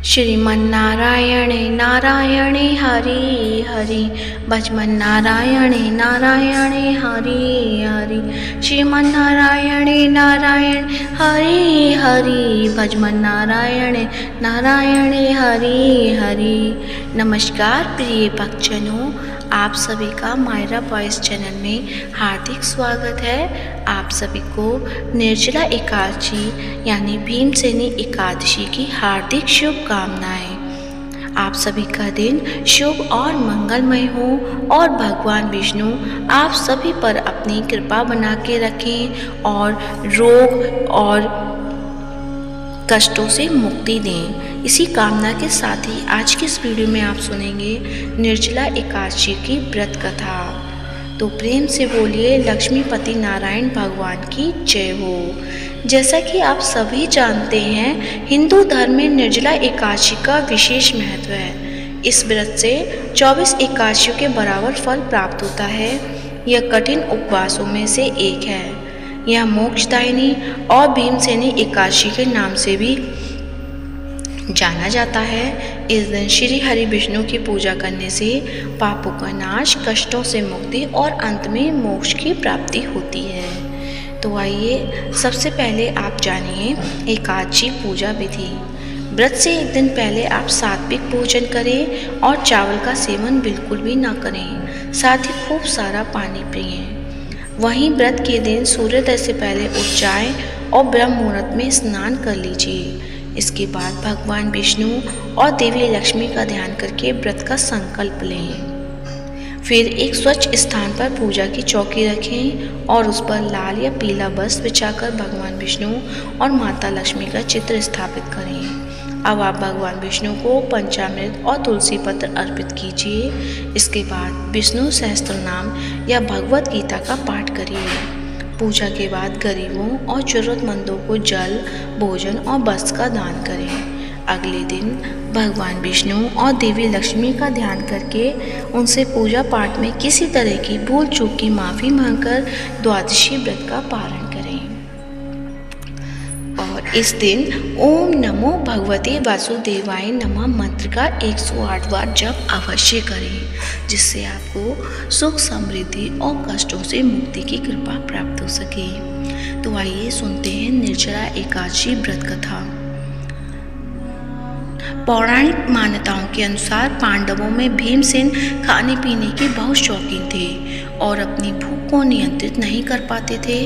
श्रीमन्नारायणे नारायणे हरि हरि भजमन्नारायणे नारायणे हरि हरि श्रीमन्नारायणे नारायण हरि हरि भजमन्नारायणे नारायणे हरि हरि। नमस्कार प्रिय भक्तजनों, आप सभी का मायरा वॉइस चैनल में हार्दिक स्वागत है। आप सभी को निर्जला एकादशी यानी भीमसेनी एकादशी की हार्दिक शुभकामनाएं। आप सभी का दिन शुभ और मंगलमय हो और भगवान विष्णु आप सभी पर अपनी कृपा बना के रखें और रोग और कष्टों से मुक्ति दें। इसी कामना के साथ ही आज की इस वीडियो में आप सुनेंगे निर्जला एकादशी की व्रत कथा। तो प्रेम से बोलिए लक्ष्मीपति नारायण भगवान की जय हो। जैसा कि आप सभी जानते हैं, हिंदू धर्म में निर्जला एकादशी का विशेष महत्व है। इस व्रत से 24 एकादशियों के बराबर फल प्राप्त होता है। यह कठिन उपवासों में से एक है। यह मोक्षदायिनी और भीमसेनी एकादशी के नाम से भी जाना जाता है। इस दिन श्री हरि विष्णु की पूजा करने से पापों का नाश, कष्टों से मुक्ति और अंत में मोक्ष की प्राप्ति होती है। तो आइए सबसे पहले आप जानिए एकादशी पूजा विधि। व्रत से एक दिन पहले आप सात्विक भोजन करें और चावल का सेवन बिल्कुल भी ना करें। साथ ही खूब सारा पानी पिएं। वहीं व्रत के दिन सूर्योदय से पहले उठ जाएं और ब्रह्म मुहूर्त में स्नान कर लीजिए। इसके बाद भगवान विष्णु और देवी लक्ष्मी का ध्यान करके व्रत का संकल्प लें। फिर एक स्वच्छ स्थान पर पूजा की चौकी रखें और उस पर लाल या पीला वस्त्र बिछाकर भगवान विष्णु और माता लक्ष्मी का चित्र स्थापित करें। अब आप भगवान विष्णु को पंचामृत और तुलसी पत्र अर्पित कीजिए। इसके बाद विष्णु सहस्त्र नाम या भगवत गीता का पाठ करिए। पूजा के बाद गरीबों और जरूरतमंदों को जल, भोजन और वस्त्र का दान करें। अगले दिन भगवान विष्णु और देवी लक्ष्मी का ध्यान करके उनसे पूजा पाठ में किसी तरह की भूल चूक की माफ़ी मांगकर द्वादशी व्रत का पारण करें। और इस दिन ओम नमो भगवते वासुदेवाय नमः मंत्र का 108 बार जप अवश्य करें, जिससे आपको सुख, समृद्धि और कष्टों से मुक्ति की कृपा प्राप्त हो सके। तो आइए सुनते हैं निर्जला एकादशी व्रत कथा। पौराणिक मान्यताओं के अनुसार पांडवों में भीमसेन खाने पीने के बहुत शौकीन थे और अपनी भूख को नियंत्रित नहीं कर पाते थे।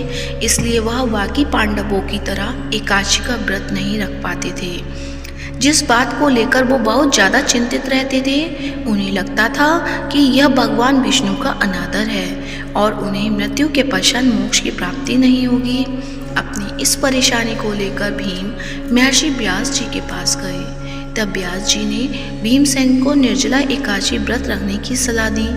इसलिए वह बाकी पांडवों की तरह एकादशी का व्रत नहीं रख पाते थे। जिस बात को लेकर वो बहुत ज़्यादा चिंतित रहते थे, उन्हें लगता था कि यह भगवान विष्णु का अनादर है और उन्हें मृत्यु के पश्चात मोक्ष की प्राप्ति नहीं होगी। अपनी इस परेशानी को लेकर भीम महर्षि व्यास जी के पास गए। तब व्यास जी ने भीमसेन को निर्जला एकादशी व्रत रखने की सलाह दी।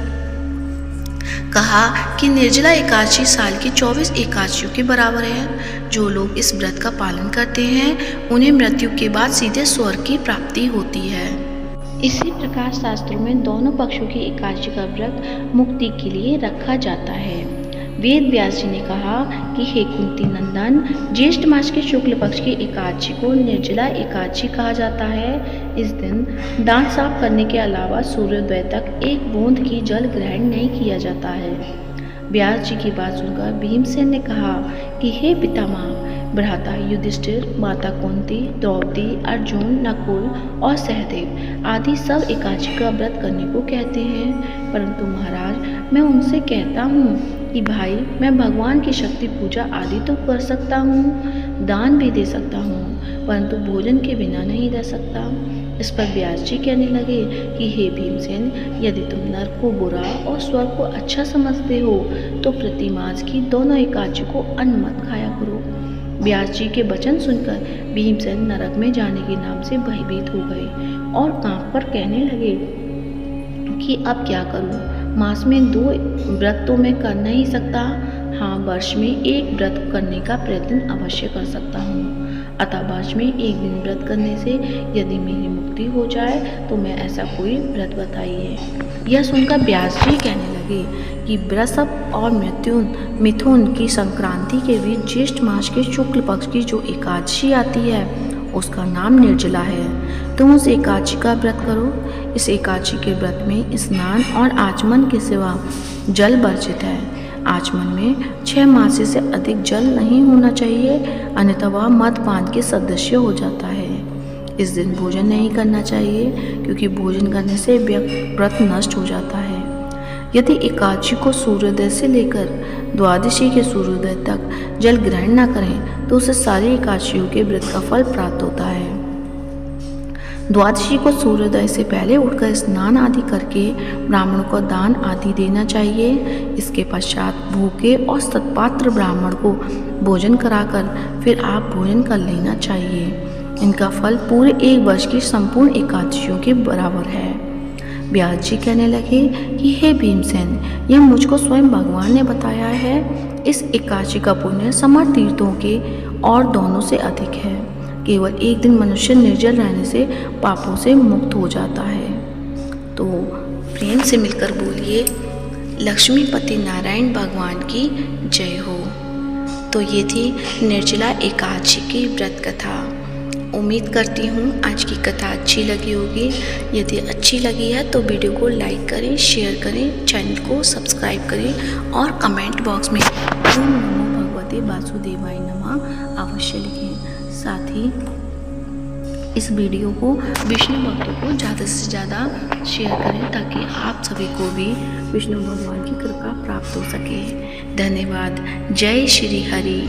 कहा कि निर्जला एकादशी साल की 24 एकादशियों के बराबर है। जो लोग इस व्रत का पालन करते हैं उन्हें मृत्यु के बाद सीधे स्वर्ग की प्राप्ति होती है। इसी प्रकार शास्त्रों में दोनों पक्षों की एकादशी का व्रत मुक्ति के लिए रखा जाता है। वेद व्यास जी ने कहा कि हे कुंती नंदन, ज्येष्ठ मास के शुक्ल पक्ष की एकादशी को निर्जला एकादशी कहा जाता है। इस दिन दांत साफ करने के अलावा सूर्योदय तक एक बूंद की जल ग्रहण नहीं किया जाता है। व्यास जी की बात सुनकर भीमसेन ने कहा कि हे पितामह, भ्राता युधिष्ठिर, माता कुंती, द्रौपदी, अर्जुन, नकुल और सहदेव आदि सब एकादशी का व्रत करने को कहते हैं, परंतु महाराज मैं उनसे कहता हूँ कि भाई मैं भगवान की शक्ति पूजा आदि तो कर सकता हूँ, दान भी दे सकता हूँ, परंतु भोजन के बिना नहीं रह सकता। इस पर व्यास जी कहने लगे कि हे भीमसेन, यदि तुम नरक को बुरा और स्वर्ग को अच्छा समझते हो तो प्रति मास की दोनों एकादशी को अन्न मत खाया करो। व्यास जी के वचन सुनकर भीमसेन नरक में जाने के नाम से भयभीत हो गए और कांप कर कहने लगे कि अब क्या करूं? मास में 2 व्रत तो मैं कर नहीं सकता। हाँ, वर्ष में एक व्रत करने का प्रयत्न अवश्य कर सकता हूँ। अतः वर्ष में एक दिन व्रत करने से यदि मेरी मुक्ति हो जाए तो मैं ऐसा कोई व्रत बताइए। यह सुनकर व्यास जी कहने लगे कि वृषभ और मिथुन की संक्रांति के बीच ज्येष्ठ मास के शुक्ल पक्ष की जो एकादशी आती है उसका नाम निर्जला है। तुम उस एकादशी का व्रत करो। इस एकादशी के व्रत में स्नान और आचमन के सिवा जल वर्जित है। आचमन में 6 मासे से अधिक जल नहीं होना चाहिए, अन्यथा वह मदपान के सदृश हो जाता है। इस दिन भोजन नहीं करना चाहिए, क्योंकि भोजन करने से व्रत नष्ट हो जाता है। यदि एकादशी को सूर्योदय से लेकर द्वादशी के सूर्योदय तक जल ग्रहण न करें तो उसे सारी एकादशियों के व्रत का फल प्राप्त होता है। द्वादशी को सूर्योदय से पहले उठकर स्नान आदि करके ब्राह्मणों को दान आदि देना चाहिए। इसके पश्चात भूखे और सत्पात्र ब्राह्मण को भोजन कराकर फिर आप भोजन कर लेना चाहिए। इनका फल पूरे 1 वर्ष की संपूर्ण एकादशियों के बराबर है। व्यास जी कहने लगे कि हे भीमसेन, यह मुझको स्वयं भगवान ने बताया है। इस एकादशी का पुण्य समस्त तीर्थों के और दोनों से अधिक है। केवल एक दिन मनुष्य निर्जल रहने से पापों से मुक्त हो जाता है। तो प्रेम से मिलकर बोलिए, लक्ष्मीपति नारायण भगवान की जय हो। तो ये थी निर्जला एकादशी की व्रत कथा। उम्मीद करती हूँ आज की कथा अच्छी लगी होगी। यदि अच्छी लगी है तो वीडियो को लाइक करें, शेयर करें, चैनल को सब्सक्राइब करें और कमेंट बॉक्स में ओम नमो भगवते वासुदेवाय नमः अवश्य लिखें। साथ ही इस वीडियो को विष्णु भक्तों को ज़्यादा से ज़्यादा शेयर करें, ताकि आप सभी को भी विष्णु भगवान की कृपा प्राप्त हो सके। धन्यवाद। जय श्री हरि।